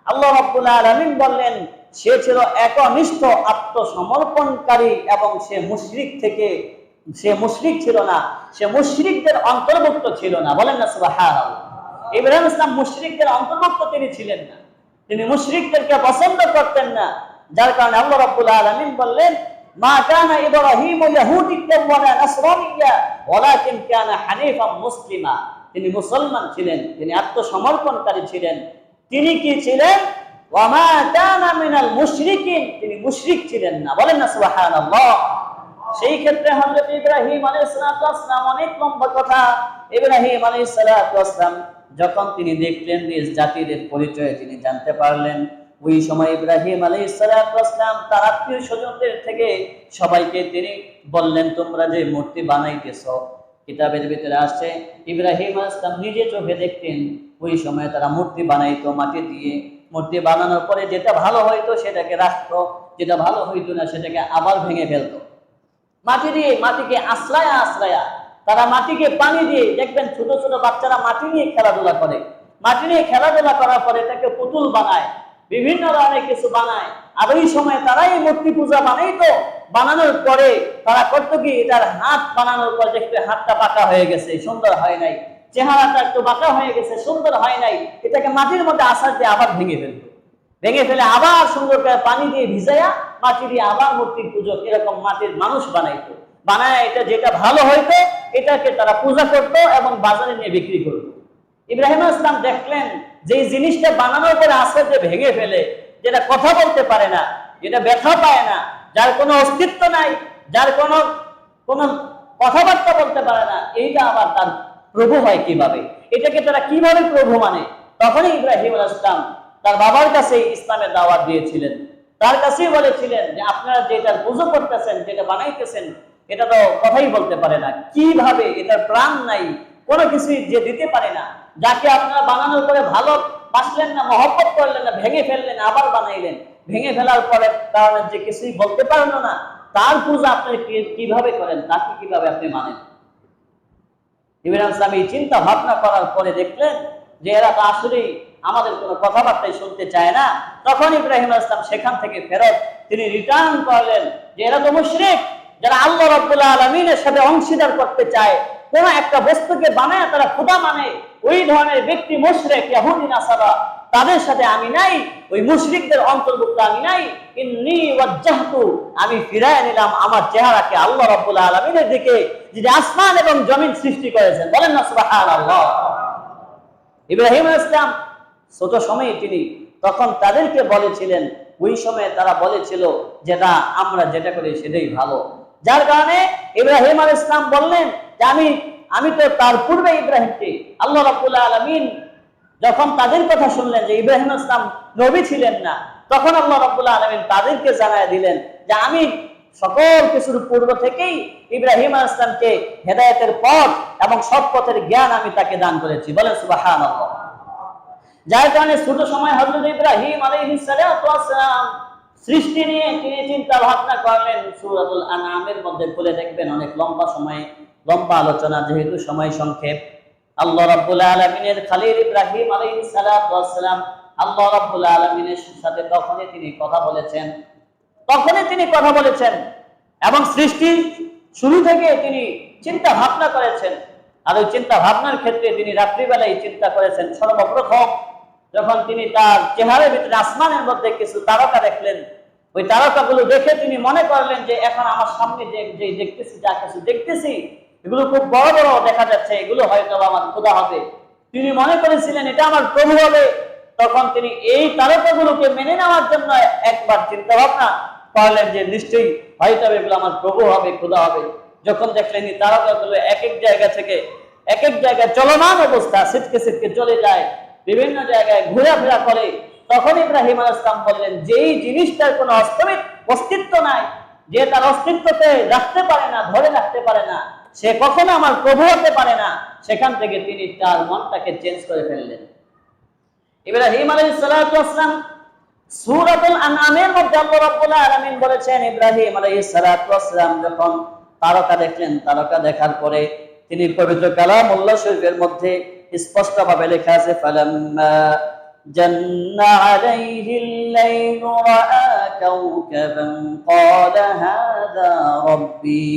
আল্লাহ রাব্বুল আলামিন বললেন সে ছিল একনিষ্ঠ আত্মসমর্পণকারী এবং সে মুশরিক ছিল না, সে মুশরিকদের অন্তর্ভুক্ত ছিল না। বলেন না সুবহানাল্লাহ। ইব্রাহিম আলাইহিস সালাম মুশরিকদের অন্তর্ভুক্ত তিনি ছিলেন না, তিনি মুশরিকদেরকে পছন্দ করতেন না। যার কারণে আল্লাহ রাব্বুল আলামিন বললেন মা কানা ইব্রাহিমু ইয়াহুদিয়্যা ওয়ালা নাসরানিয়্যা ওয়ালাকিন কানা হানিফাম মুসলিমা। তিনি মুসলমান ছিলেন, তিনি আত্মসমর্পণকারী ছিলেন। তিনি কি ছিলেন? ওয়া মা কানা মিনাল মুশরিকিন, তিনি মুশরিক ছিলেন না। বলেন না সুবহানাল্লাহ। সেই ক্ষেত্রে হযরত ইব্রাহিম আলাইহিস সালাম, অনেক লম্বা কথা। ইব্রাহিম আলাইহিস সালাম যখন তিনি দেখলেন নিজ জাতির পরিচয় তিনি জানতে পারলেন, ওই সময় ইব্রাহিম আলাইহিস সালাম তার আত্মীয় স্বজনদের থেকে সবাইকে তিনি বললেন তোমরা যে মূর্তি বানাইতেছো, কিতাবের ভিতরে আসছে ইব্রাহিম আলাইহিস সালাম নিজে চোখে দেখতেন ওই সময় তারা মূর্তি বানাইতো মাটি দিয়ে। মূর্তি বানানোর পরে যেটা ভালো হইতো সেটাকে রাখতো, যেটা ভালো হইতো না সেটাকে আবার ভেঙে ফেলতো। মাটি দিয়ে, মাটিকে আশ্রয়া তারা মাটিকে পানি দিয়ে, দেখবেন ছোট ছোট বাচ্চারা মাটি নিয়ে খেলাধুলা করে, মাটি নিয়ে খেলাধুলা করার পরে তাকে পুতুল বানায়, বিভিন্ন ধরনের কিছু বানায়। আর ওই সময় তারা এই মূর্তি পূজা বানাইতো। বানানোর পরে তারা করতো কি, এটার হাত বানানোর পর দেখতে হাতটা বাঁকা হয়ে গেছে, সুন্দর হয় নাই, চেহারাটা একটু বাঁকা হয়ে গেছে, সুন্দর হয় নাই, এটাকে মাটির মধ্যে আছাড় দিয়ে আবার ভেঙে ফেলতো। ভেঙে ফেলে আবার সুন্দর করে পানি দিয়ে ভিজাইয়া মাটি দিয়ে আবার মূর্তির পুজো এরকম মাটির মানুষ বানাইতো। বানায় এটা যেটা ভালো হইতো এটাকে তারা পূজা করত এবং বাজারে নিয়ে বিক্রি করত। ইব্রাহিম আলাইহিস সালাম দেখলেন যে এই জিনিসটা বানানোর পরে আছাড় দিয়ে ভেঙে ফেলে, যেটা কথা বলতে পারে না, যেটা ব্যথা পায় না, যার কোনো অস্তিত্ব নাই, যার কোনো কথাবার্তা বলতে পারে না, এইটা আবার তার প্রভু হয় কিভাবে? এটাকে তারা কিভাবে প্রভু মানে? তখনই ইব্রাহিম আলাইহিস সালাম তার বাবার কাছে ইসলামের দাওয়াত দিয়েছিলেন। তার কাছেই বলেছিলেন যে আপনারা যেটা পুজো করতেছেন, যেটা বানাইতেছেন, এটা তো কথাই বলতে পারে না, কিভাবে? এটার প্রাণ নাই, কোনো কিছুই যে দিতে পারে না, যাকে আপনারা বানানোর পরে ভালো বাসলেন না, মহব্বত করলেন না, ভেঙে ফেললেন, আবার বানাইলেন, ভেঙে ফেলার পরে কারণে যে কিছুই বলতে পারলো না, তার পূজা আপনি কিভাবে করেন, তাকে কিভাবে আপনি মানেন? ইব্রাহিম সালাম এই চিন্তা ভাবনা করার পরে দেখলেন যে এরা তো আসলেই আমাদের কোনো কথাবার্তাই শুনতে চায় না। তখন ইব্রাহিম আলাইহিস সালাম সেখান থেকে ফেরত তিনি রিটার্ন করলেন যে এরা তো মুশরিক, যারা আল্লাহ রাব্বুল আলামিনের সাথে অংশীদার করতে চায়, কোন একটা বস্তুকে বানায় তারা খোদা মানে, ওই ধরনের ব্যক্তি মুশরিক, ইহুদি নাসারা, তাদের সাথে আমি নাই, ওই মুশরিকদের অন্তর্ভুক্ত আমি নাই। ইন্নী ওয়াজ্জাহতু, আমি ফিরায় নিলাম আমার চেহারাকে আল্লাহ রাব্বুল আলামিনের দিকে, যিনি আসমান এবং জমিন সৃষ্টি করেছেন। বলেন না সুবহানাল্লাহ। ইব্রাহিম আলাইহিস সালাম ছোট সময়ে তিনি তখন তাদেরকে বলেছিলেন, ওই সময়ে তারা বলেছিল যেটা আমরা যেটা করি সেটাই ভালো। যার কারণে ইব্রাহিম আলাইহিস সালাম বললেন যে আমি তো তার পূর্বে ইব্রাহিমকে আল্লাহ রাব্বুল আলামিন যখন তাদের কথা শুনলেন যে ইব্রাহিম ইসলাম নবী ছিলেন না, তখন আল্লাহ রাব্বুল আলামিন তাদেরকে জানায় দিলেন যে আমি সকল কিছুর পূর্ব থেকেই ইব্রাহিম ইসলামকে হেদায়েতের পথ এবং সৎ পথের জ্ঞান আমি তাকে দান করেছি। বলেন সুবহানাল্লাহ। যার কারণে ছোট সময় হযরত ইব্রাহিম আলাইহিস সালাম সৃষ্টি নিয়ে তিনি চিন্তা ভাবনা করলেন। সূরাতুল আনআমের মধ্যে খুলে দেখবেন অনেক লম্বা আলোচনা, যেহেতু সময় সংক্ষেপ। আল্লাহ রাব্বুল আলামিনের খলিল ইব্রাহিম আলাইহিস সালাম আল্লাহ রাব্বুল আলামিনের সাথে তখনই তিনি কথা বলেছেন এবং সৃষ্টি শুরু থেকে তিনি চিন্তা ভাবনা করেছেন। আর ওই চিন্তা ভাবনার ক্ষেত্রে তিনি রাত্রিবেলায় চিন্তা করেছেন। সর্বপ্রথম যখন তিনি তার চেহারার ভিতরে আসমানের মধ্যে কিছু তারকা দেখলেন, ওই তারকাগুলো দেখে তিনি মনে করলেন যে এখন আমার সামনে যে দেখতেছি, যা কিছু দেখতেছি, এগুলো খুব বড় বড় দেখা যাচ্ছে, এগুলো হয়তো আমার খোদা হবে। তিনি মনে করেছিলেন এটা আমার প্রভু হবে। তখন তিনি এই তারকাগুলোকে মেনে নেওয়ার জন্য একবার চিন্তা ভাবনা করলেন যে নিশ্চয়ই হয়তো এগুলো আমার প্রভু হবে, খোদা হবে। যখন দেখলেন এই তারকাগুলো এক এক জায়গা থেকে এক এক জায়গায় চলমান অবস্থা, ছিটকে চলে যায়, বিভিন্ন জায়গায় ঘোরাফেরা করে, তখন ইব্রাহিম আলাইহিস সালাম বললেন যেই জিনিসটার কোনো অস্তিত্ব নাই, যে তার অস্তিত্বকে রাখতে পারে না, ধরে রাখতে পারে না, সে কখনো আমার প্রভু হতে পারে না। সেখান থেকে তিনি তার মনটাকে চেঞ্জ করে ফেললেন। ইব্রাহিম আলাইহিস সালাম সূরাতুল আনআমের মধ্যে আল্লাহ রাব্বুল আলামিন বলেছেন, ইব্রাহিম আলাইহিস সালাম যখন তারকা দেখলেন, তারকা দেখার পরে তিনি পবিত্র কালামুল্লাহ শরীফের মধ্যে স্পষ্টভাবে লেখা আছে, ফালাম্মা জান্না আলাইহিল লাইলু রাআ কাওকাবান ক্বালা হাযা রাব্বি।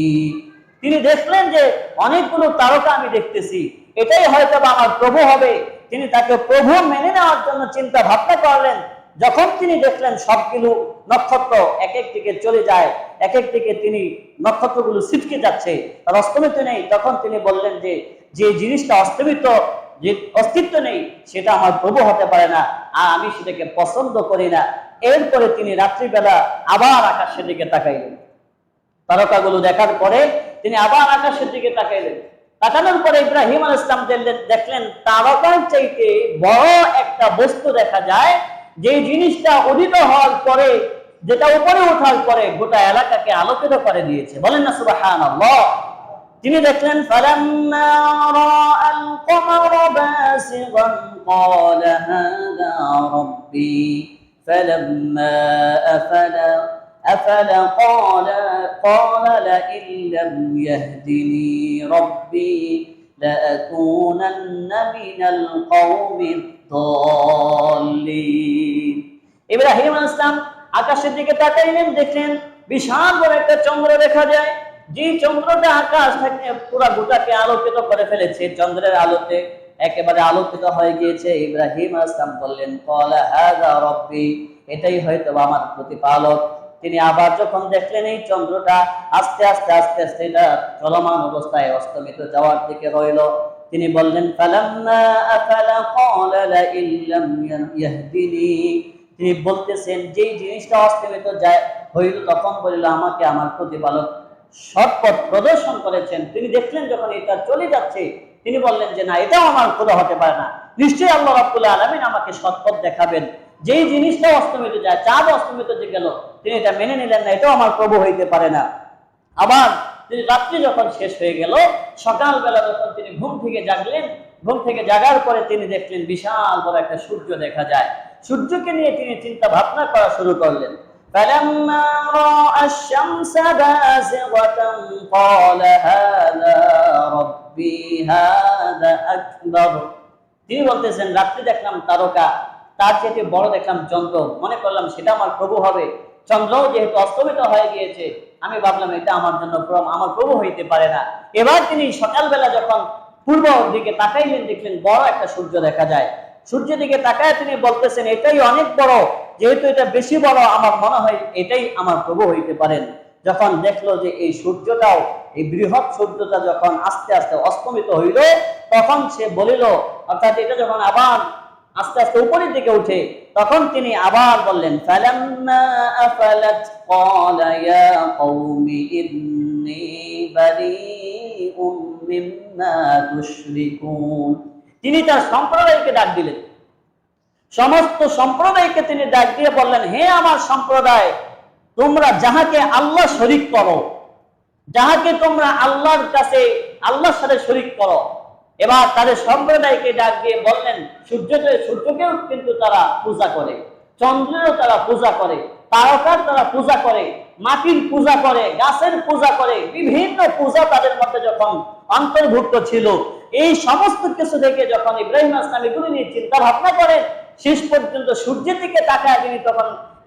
তিনি দেখলেন যে অনেকগুলো তারকা আমি দেখতেছি, এটাই হয়তো আমার প্রভু হবে। তিনি তাকে প্রভু মেনে নেওয়ার জন্য চিন্তা ভাবনা করলেন। যখন তিনি দেখলেন সবগুলো নক্ষত্র এক এক দিকে চলে যায়, এক এক দিকে তিনি নক্ষত্রগুলো ছিটকে যাচ্ছে, তার অস্তমিত নেই, তখন তিনি বললেন যে যে জিনিসটা যে অস্তিত্ব নেই সেটা আমার প্রভু হতে পারে না, আর আমি সেটাকে পছন্দ করি না। এরপরে তিনি রাত্রিবেলা আবার আকাশের দিকে তাকাইলেন। তারকাগুলো দেখার পরে তিনি আবার আকাশের দিকে তাকাইলেন। তাকানোর পরে ইব্রাহিম আলাইহিস সালাম দেখলেন তারকার চাইতে বড় একটা বস্তু দেখা যায়, যে জিনিসটা উদিত হওয়ার পরে, যেটা উপরে ওঠার পরে গোটা এলাকাকে আলোকিত করে দিয়েছে। বলেন না সুবহানাল্লাহ। তিনি দেখলেন ফালাম্মা রাআল কমারা বাসিগান ক্বালা হাযা রাব্বি ফালাম্মা আফালা ক্বালা লাইন লাম ইয়াহদিনি রাব্বি লাআকুনান্না মিনাল কওমিদ দাল্লিন। ইব্রাহিম আলাইহিস সালাম আকাশের দিকে তাকাইলেন, দেখলেন বিশাল বড় একটা চন্দ্র দেখা যায়, যে চন্দ্রটা আকাশ থেকে পুরো গোটাকে আলোকিত করে ফেলেছে। চন্দ্রের আলোতে একেবারে আলোকিত হয়ে গিয়েছে। ইব্রাহিম আলাইহিস সালাম বললেন, ক্বালা হাযা রাব্বি, এটাই হয়তো আমার প্রতিপালক। তিনি আবার যখন দেখলেন এই চন্দ্রটা আস্তে আস্তে এটা চলমান অবস্থায় অস্তমিত যাওয়ার দিকে রইল, তিনি বললেন ফালাম্মা আফালা ক্বালা লাইন লাম ইয়াহদিনি। তিনি বলতেছেন যে জিনিসটা অস্তমিত হইল, তখন বলল আমাকে আমার প্রতিপালক সৎপথ প্রদর্শন করেছেন। তিনি দেখলেন যখন এটা চলে যাচ্ছে, তিনি বললেন যে না, এটাও আমার খোদা হতে পারে না, নিশ্চয়ই আল্লাহ রাব্বুল আলামিন আমাকে সৎপথ দেখাবেন। যেই জিনিসটা অস্তমিত যায়, চাঁদ অস্তমিত যে গেল, তিনি এটা মেনে নিলেন না, এটাও আমার প্রভু হইতে পারে না। আবার তিনি রাত্রি যখন শেষ হয়ে গেল, সকালবেলা যখন তিনি ঘুম থেকে জাগলেন, ঘুম থেকে জাগার পরে তিনি দেখলেন বিশাল বড় একটা সূর্য দেখা যায়। সূর্যকে নিয়ে তিনি চিন্তা ভাবনা করা শুরু করলেন। فلما رأى الشمس بازغة قال هذا ربي هذا أكبر। তিনি বলতেছেন রাত্রি দেখলাম তারকা, তার চেয়ে বড় দেখলাম চন্দ্র, মনে করলাম সেটা আমার প্রভু হবে। চন্দ্রও যেহেতু অস্তমিত হয়ে গিয়েছে, আমি ভাবলাম এটা আমার জন্য আমার প্রভু হইতে পারে না। এবার তিনি সকালবেলা যখন পূর্ব দিকে তাকাইলেন, দেখলেন বড় একটা সূর্য দেখা যায়। সূর্যের দিকে তাকায় তিনি বলতেছেন এটাই অনেক বড়, যেহেতু এটা বেশি বড়, আমার মনে হয় এটাই আমার প্রভু হইতে পারেন। যখন দেখলো যে এই সূর্যটাও, এই বৃহৎ সূর্যটা যখন আস্তে আস্তে অস্তমিত হইল, তখন সে বলিল, অর্থাৎ এটা যখন আবার আস্তে আস্তে উপরের দিকে উঠে, তখন তিনি আবার বললেন ফালাম্মা আফালাত ক্বালা ইয়া কওমি ইন্নী বারীউম মিম্মা তুশরিকুন। তিনি তার সম্প্রদায়কে ডাক দিলেন। সমস্ত সম্প্রদায়কে তিনি ডাক দিয়ে বললেন, হে আমার সম্প্রদায়, তোমরা যাহাকে আল্লাহ শরীক করো, যাহাকে তোমরা আল্লাহর কাছে আল্লাহর সাথে শরীক করো। এবার তাদের সম্প্রদায়কে ডাক দিয়ে বললেন, সূর্যকেও কিন্তু তারা পূজা করে, চন্দ্রেরও তারা পূজা করে, তারকার তারা পূজা করে, মাটির পূজা করে, গাছের পূজা করে, বিভিন্ন পূজা তাদের মধ্যে যখন অন্তর্ভুক্ত ছিল, এই সমস্ত কিছু দেখে যখন ইব্রাহিম আলাইহিস সালাম এগুলি নিয়ে চিন্তা ভাবনা করেন, শেষ পর্যন্ত সূর্যের দিকে তাকায় তিনি তখন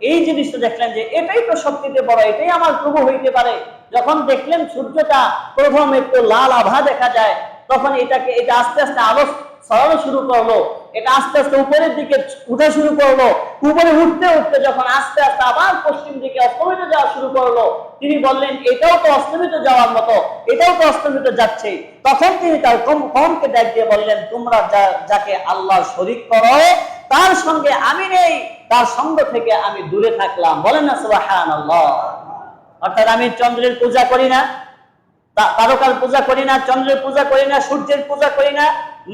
এই জিনিসটা দেখলেন যে এটাই তো সবচেয়ে বড়, এটাই আমার প্রভু হইতে পারে। যখন দেখলেন সূর্যটা প্রথম একটু লাল আভা দেখা যায়, তখন এটা আস্তে আস্তে আলো ছড়ানো শুরু করলো, এটা আস্তে আস্তে উপরের দিকে উঠা শুরু করলো, উপরে উঠতে উঠতে যখন আস্তে আস্তে আবার পশ্চিম দিকে অস্তমিত যাওয়া শুরু করলো, তিনি বললেন এটাও তো অস্তমিত যাওয়ার মতো, এটাও তো অস্তমিত যাচ্ছে। তখন তিনি তার কওমকে ডাক দিয়ে বললেন, তোমরা যাকে আল্লাহ শরীক করো তার সঙ্গে আমি নেই, তার সঙ্গ থেকে আমি দূরে থাকলাম। বলেন না সুবহানাল্লাহ। অর্থাৎ আমি চন্দ্রের পূজা করি না, তারকার পূজা করি না, চন্দ্রের পূজা করি না, সূর্যের পূজা করি না,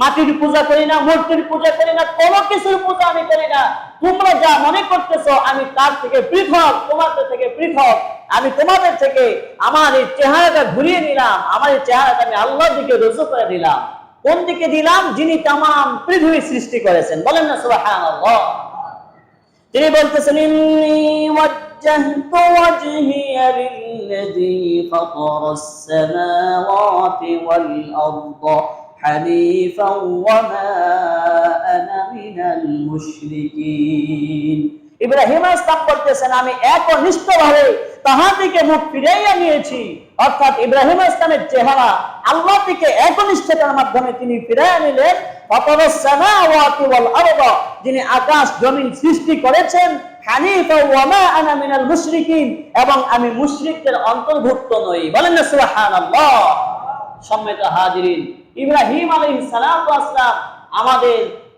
মাটির পূজা করি না, মূর্তির পূজা করি না, কোনো কিছুর পূজা আমি করি না। তোমরা যা মনে করতেছো আমি তার থেকে পৃথক, তোমাদের থেকে পৃথক। আমি তোমাদের থেকে আমার এই চেহারাটা ঘুরিয়ে নিলাম, আমার এই চেহারাটা আমি আল্লাহর দিকে রুজু করে দিলাম। কোন দিকে দিলাম? যিনি তামাম পৃথিবী সৃষ্টি করেছেন। বলেন না সুবহানাল্লাহ। তিনি বলতেছেন, ইন্নী ওয়াজ্জাহতু ওয়াজহিয়া লিল্লাযী ফাতারাস সামাওয়াতি ওয়াল আরদা হানিফান ওয়া মা আনা মিনাল মুশরিকিন। ইব্রাহিম আলাইহিস সালাম বলতেছেন, আমি একনিষ্ঠভাবে তাহার দিকে মুখ ফিরাইয়া নিয়েছি। অর্থাৎ ইব্রাহিম আলাইহিস সালামের চেহারা আল্লাহর দিকে একনিষ্ঠতার মাধ্যমে তিনি ফিরাইয়া নিলেন। ফাতারাস সামাওয়াতি ওয়াল আরদা, যিনি আকাশ জমিন সৃষ্টি করেছেন, হানিফা ওয়া মা আনা মিনাল মুশরিকিন, এবং আমি মুশরিকদের অন্তর্ভুক্ত নই। বলেন না সুবহানাল্লাহ। সম্মানিত হাজিরিন, ইব্রাহিম আলাইহিস সালাম আমাদের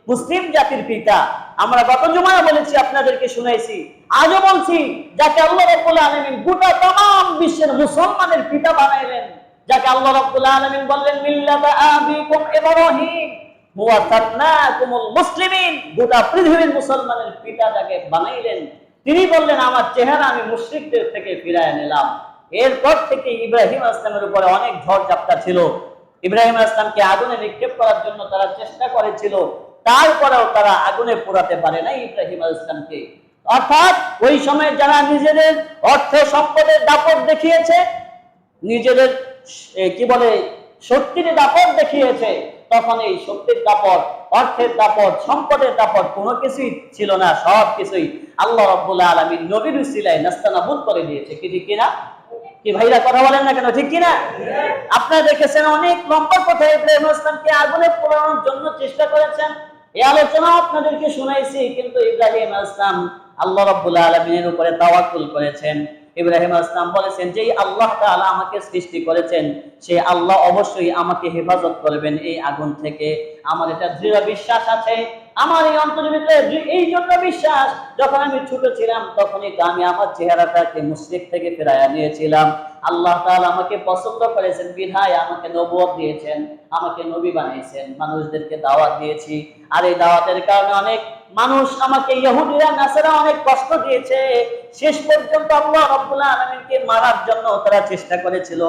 মুসলিম জাতির পিতা। আমরা গত জুমায় বলেছি, আপনাদেরকে শুনাইছি, আজও বলছি, যাকে আল্লাহ রাব্বুল আলামিন গোটা तमाम বিশ্বের মুসলমানের পিতা বানাইলেন, যাকে আল্লাহ রাব্বুল আলামিন বললেন মিল্লাতা আবিকুম ইব্রাহিম হুয়া সান্নাকুমুল মুসলিমিন, গোটা পৃথিবীর মুসলমানের পিতা যাকে বানাইলেন, তিনি বললেন আমার চেহারা আমি মুশরিকদের থেকে ফিরায় নিলাম। এরপর থেকে ইব্রাহিম আলাইহিস সালামের উপরে অনেক ঝড় ঝাপটা ছিল। ইব্রাহিম আলাইহিস সালামকে আগুনে নিক্ষেপ করার জন্য তারা চেষ্টা করেছিল, তারপরেও তারা আগুনে পোড়াতে পারে না ইব্রাহিম আলাইহিস সালামকে। অর্থাৎ ওই সময় যারা নিজেদের অর্থ সম্পদের দাপট দেখিয়েছে, নিজেদের কি বলে শক্তির দাপট দেখিয়েছে, তখন এই শক্তির দাপট, অর্থের দাপট, সম্পদের দাপট কোনো কিছুই ছিল না। সব কিছুই আল্লাহ রাব্বুল আলামিন নবীর উসিলায় নাস্তানাবুদ করে দিয়েছে। কি ঠিক কিনা? কি ভাইরা কথা বলেন না কেন? ঠিক কিনা? আপনারা দেখেছেন অনেক লম্বা কথা, ইব্রাহিম আলাইহিস সালামকে আগুনে পোড়ানোর জন্য চেষ্টা করেছেন, এই আলোচনা আপনাদেরকে শুনাইছি। কিন্তু ইব্রাহিম আলাইহিস সালাম আল্লাহ রাব্বুল আলামিনের উপরে তাওয়াক্কুল করেছেন। ইব্রাহিম আলাইহিস সালাম বলেছেন যে আল্লাহ তাআলা আমাকে সৃষ্টি করেছেন, সে আল্লাহ অবশ্যই আমাকে হেফাজত করবেন এই আগুন থেকে। আমার এটা দৃঢ় বিশ্বাস আছে, আমার এই অন্তরের ভিতরে এই জন্য বিশ্বাস, যখন আমি ছোট ছিলাম তখনই তো আমি আমার চেহারাটাকে মুশরিক থেকে ফিরাইয়া নিয়েছিলাম। আল্লাহ তাআলা আমাকে পছন্দ করেছেন বিধায় আমাকে নবুয়ত দিয়েছেন, আমাকে নবী বানিয়েছেন, মানুষদেরকে দাওয়াত দিয়েছি। আর এই দাওয়াতের কারণে অনেক মানুষ আমাকে, ইহুদিরা নাসারা অনেক কষ্ট দিয়েছে। শেষ পর্যন্ত আল্লাহ রাব্বুল আলামিনকে মারার জন্য তারা চেষ্টা করেছিল।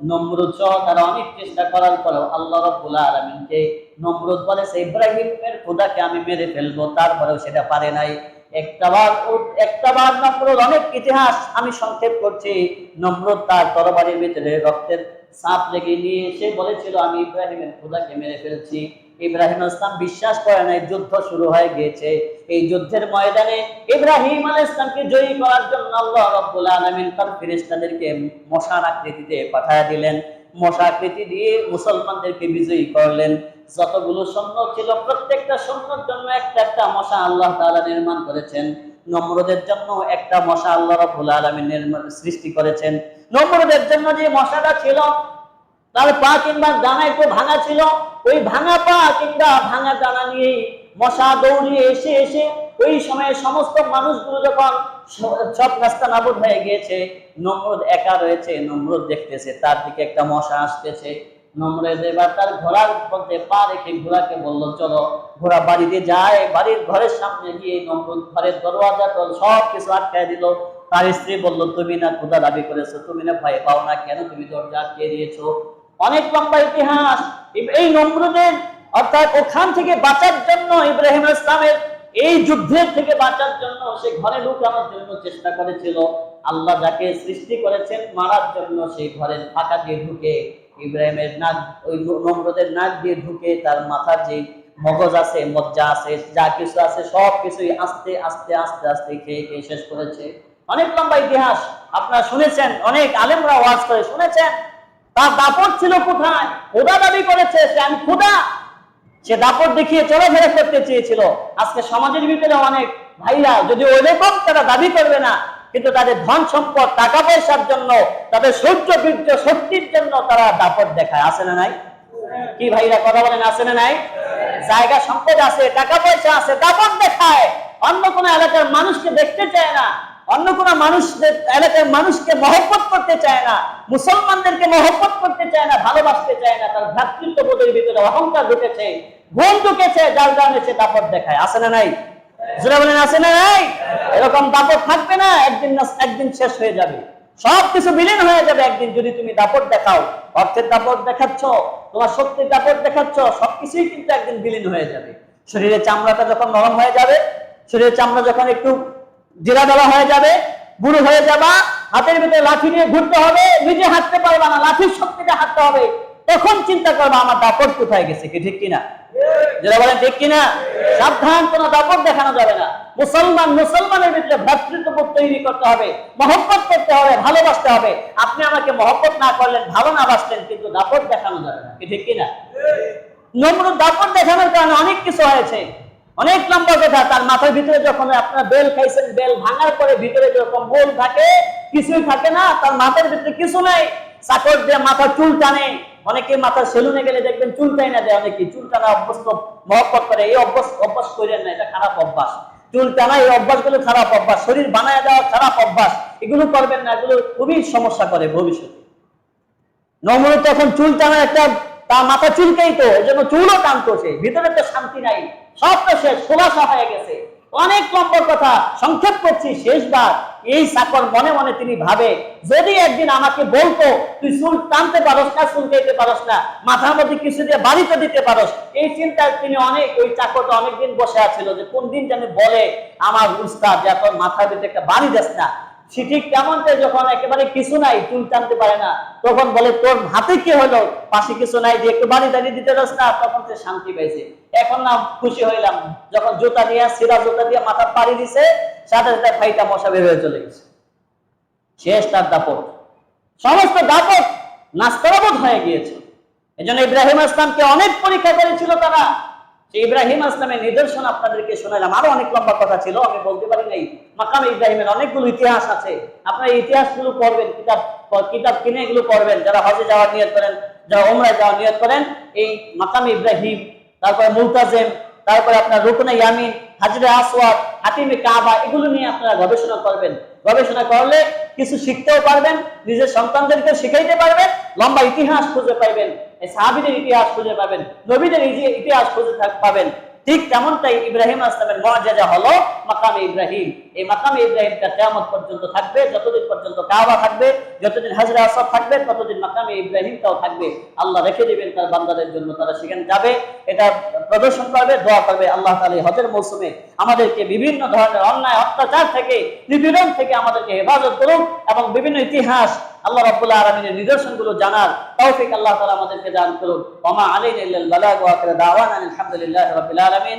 নমরুদ সহ তারা অনেক চেষ্টা করার পরেও আল্লাহ রাব্বুল আলামিনকে, নমরুদ বলেছে ইব্রাহিমের খোদাকে আমি মেরে ফেলবো, তারপরেও সেটা পারে নাই। একটাবার নমরুদ, অনেক ইতিহাস আমি সংক্ষেপ করছি, নমরুদ তার তরবারির ভিতরে রক্তের ছাপ লেগে নিয়ে এসে বলেছিল আমি ইব্রাহিমের খোদাকে মেরে ফেলছি। ইব্রাহিম আলাইহিস সালাম বিশ্বাস করে নাই, যুদ্ধ শুরু হয়ে গিয়েছে। এই যুদ্ধের ময়দানে ইব্রাহিম আলাইহিস সালামকে জয়ী করার জন্য আল্লাহ রাব্বুল আলামিন তার ফেরেশতাদেরকে মশার আকৃতিতে পাঠিয়ে দিলেন। মশা আকৃতি দিয়ে মুসলমানদেরকে বিজয়ী করলেন। যতগুলো সৈন্য ছিল প্রত্যেকটা সৈন্যের জন্য একটা একটা মশা আল্লাহ তাআলা নির্মাণ করেছেন। নমরুদের জন্য একটা মশা আল্লাহ রাব্বুল আলামিন সৃষ্টি করেছেন। নমরুদের জন্য যে মশাটা ছিল, তার পা কিংবা ডানা একটু ভাঙা ছিল, ওই ভাঙা পা কিংবা ভাঙা ডানা নিয়ে মশা দৌড়িয়ে এসে এসে ওই সময়ে সমস্ত মানুষগুলো যখন সব নাস্তানাবুদ হয়ে গিয়েছে, নমরুদ একা রয়েছে। নমরুদ দেখতেছে তার দিকে একটা মশা আসতেছে, নমরুদ এবার তার ঘোড়ার মধ্যে পা রেখে ঘোড়াকে বলল চলো। ঘোড়া বাড়িতে যায়, বাড়ির ঘরের সামনে গিয়ে নমরুদ ঘরের দরওয়াজা সব কিছু আটকায় দিল। তার স্ত্রী বলল তুমি না ক্ষুধা দাবি করেছো, তুমি না ভয় পাও না, কেন তুমি দরজা আটকে দিয়েছো? অনেক লম্বা ইতিহাস। এই নমরুদের অর্থাৎ ওখান থেকে বাঁচার জন্য, ইব্রাহিম ইসলামের এই যুদ্ধের থেকে বাঁচার জন্য সে ঘরে ঢুকানোর জন্য চেষ্টা করেছিল। আল্লাহ যাকে সৃষ্টি করেছেন মারার জন্য, সেই ঘরের ফাঁকা দিয়ে ঢুকে ইব্রাহিমের নাক, ওই নমরুদের নাক দিয়ে ঢুকে তার মাথার যে মগজ আছে, মজ্জা আছে, যা কিছু আছে সব কিছুই আস্তে আস্তে আস্তে আস্তে খেয়ে খেয়ে শেষ করেছে। অনেক লম্বা ইতিহাস আপনারা শুনেছেন, অনেক আলেমরা ওয়াজ করে শুনেছেন। তার দাপট ছিল কোথায়? খোদা দাবি করেছে সে আমি খোদা। সে দাপট দেখিয়ে চলাফেরা করতে চেয়েছিল। আজকে সমাজের ভিতরে অনেক ভাইরা যদি ওইরকম তারা দাবি করবে না, কিন্তু তাদের ধন সম্পদ, টাকা পয়সার জন্য, তাদের সৌর্য বীর্য শক্তির জন্য তারা দাপট দেখায়। আছে না নাই? কি ভাইরা কথা বলেন, আছে না নাই? জায়গা সম্পদ আছে, টাকা পয়সা আছে, দাপট দেখায়। অন্য কোনো এলাকার মানুষকে দেখতে চায় না, অন্য কোনো মানুষদের এলাকার মানুষকে মহব্বত করতে চায় না, মুসলমানদেরকে মহব্বত করতে চায় না, ভালোবাসতে চায় না। তার ভ্রাতৃত্ববোধের ভিতরে অহংকার ঢুকেছে, গুণ ঢুকেছে, যার কারণে সে দাপট দেখায়। আছে না নাই? যারা বলেন আছে না নাই? এরকম দাপট থাকবে না, একদিন না একদিন শেষ হয়ে যাবে, সবকিছু বিলীন হয়ে যাবে একদিন। যদি তুমি দাপট দেখাও, অর্থের দাপট দেখাচ্ছ, তোমার শক্তির দাপট দেখাচ্ছ, সবকিছুই কিন্তু একদিন বিলীন হয়ে যাবে। শরীরের চামড়াটা যখন নরম হয়ে যাবে, শরীরের চামড়া যখন একটু জেলা দেওয়া হয়ে যাবে, বুড়ো হয়ে যাবা, হাতের ভিতরে লাঠি নিয়ে ঘুরতে হবে, নিজে হাঁটতে পারবা না, লাঠির শক্তিতে হাঁটতে হবে, তখন চিন্তা করবা আমার দাপট কোথায় গেছে। কি ঠিক কিনা? যারা বলেন ঠিক কিনা? সাবধান, কোন দাপট দেখানো যাবে না। মুসলমানের ভিতরে ভ্রাতৃত্ববোধ তৈরি করতে হবে, মহব্বত করতে হবে, ভালোবাসতে হবে। আপনি আমাকে মহব্বত না করলেন, ভালো না বাসলেন, কিন্তু দাপট দেখানো যাবে না। কি ঠিক কিনা? নমরুদ দাপট দেখানোর কারণে অনেক কিছু হয়েছে। অনেক লম্বা কথা। তার মাথার ভিতরে যখন আপনারা বেল খাইছেন, বেল ভাঙার পরে ভিতরে যেরকম বোল থাকে, কিছুই থাকে না, তার মাথার ভিতরে কিছু নাই। চাকর দিয়ে মাথার চুল টানে, অনেকে মাথার সেলুনে গেলে দেখবেন চুল টাইনা দেয়, অনেকে চুল টানা অভ্যস্ত মহব্বত করে। এই অভ্যাস করেন না, এটা খারাপ অভ্যাস। চুল টানা এই অভ্যাসগুলো খারাপ অভ্যাস, শরীর বানায় দেওয়া খারাপ অভ্যাস, এগুলো করবেন না, এগুলো খুবই সমস্যা করে ভবিষ্যতে। নমরুদ তখন চুল টানা একটা, তার মাথা চুলকেই তো, এই জন্য চুলও টানতো সে, ভিতরে তো শান্তি নাই, সব তো শেষ, খোলাসা হয়ে গেছে। অনেক লম্বা কথা, সংক্ষেপ করছি, শেষবার। এই চাকর মনে মনে তিনি ভাবে, যদি একদিন আমাকে বলতো তুই চুল টানতে পারস না, চুলকাইতে পারস না, মাথার মধ্যে কিছু দিয়ে বাড়িতে দিতে পারস, এই চিন্তায় তিনি অনেক, ওই চাকরটা অনেকদিন বসে আছিল যে কোন দিন জানি বলে আমার উস্তাদ যে তোর মাথার ভিতরে একটা বাড়ি দেস না। সে ঠিক তেমনটাই, যখন একেবারে কিছু নাই, চুল টানতে পারে না, তখন বলে তোর হাতে কি হলো, পাশে কিছু নাই যে একটু বাড়ি দাঁড়িয়ে দিতে পারস না, তখন সে শান্তি পাইছে। এখন না খুশি হইলাম, যখন জুতা দিয়ে, সিরা জুতা দিয়ে মাথা পাড়ি দিছে, সাথে সাথে ফাইটা মশা বের হয়ে চলে গেছে। শেষ তার দাপট, সমস্ত দাপট নাস্তরাবত হয়ে গিয়েছে। এই জন্য ইব্রাহিম ইসলামকে অনেক পরীক্ষা করেছিল তারা। সেই ইব্রাহিম ইসলামের নিদর্শন আপনাদেরকে শোনালাম। আরো অনেক লম্বা কথা ছিল, আমি বলতে পারি নাই। মাকামে ইব্রাহিমের অনেকগুলো ইতিহাস আছে, আপনারা এই ইতিহাসগুলো পড়বেন, কিতাব কিনে এগুলো পড়বেন। যারা হজে যাওয়ার নিয়ত করেন, যারা ওমরায় যাওয়ার নিয়ত করেন, এই মাকামে ইব্রাহিম, তারপরে মুলতাজিম, তারপরে আপনার রুকনে ইয়ামিন, হাজরে আসওয়াদ, হাতিমে কাবা, এগুলো নিয়ে আপনারা গবেষণা করবেন। গবেষণা করলে কিছু শিখতেও পারবেন, নিজের সন্তানদেরকে শিখাইতে পারবেন, লম্বা ইতিহাস খুঁজে পাইবেন, এই সাহাবীদের ইতিহাস খুঁজে পাবেন, নবীদের ইতিহাস খুঁজে পাবেন। ঠিক তেমনটাই ইব্রাহিম ইসলামের মুআজিজা হলো মাকামে ইব্রাহিম। এই মাকামে ইব্রাহিমটা কিয়ামত পর্যন্ত থাকবে, যতদিন পর্যন্ত কাবা থাকবে, যতদিন হাজরে আসওয়াদ থাকবে, ততদিন মাকামে ইব্রাহিমটাও থাকবে। আল্লাহ রেখে দিবেন তার বান্দাদের জন্য, তারা সেখানে যাবে, এটা প্রদর্শন করবে, দোয়া করবে। আল্লাহ তাআলা হজের মৌসুমে আমাদেরকে বিভিন্ন ধরনের অন্যায় অত্যাচার থেকে, নিপীড়ন থেকে আমাদেরকে হেফাজত করুন, এবং বিভিন্ন ইতিহাস আল্লাহ রাব্বুল আলামিনের নিদর্শনগুলো জানার তৌফিক আল্লাহ তাআলা আমাদেরকে দান করুন। ওয়া মা আলাইনা ইল্লাল বালাগ ওয়া আখিরু দাওয়ানা আলহামদুলিল্লাহি রাব্বিল আলামিন।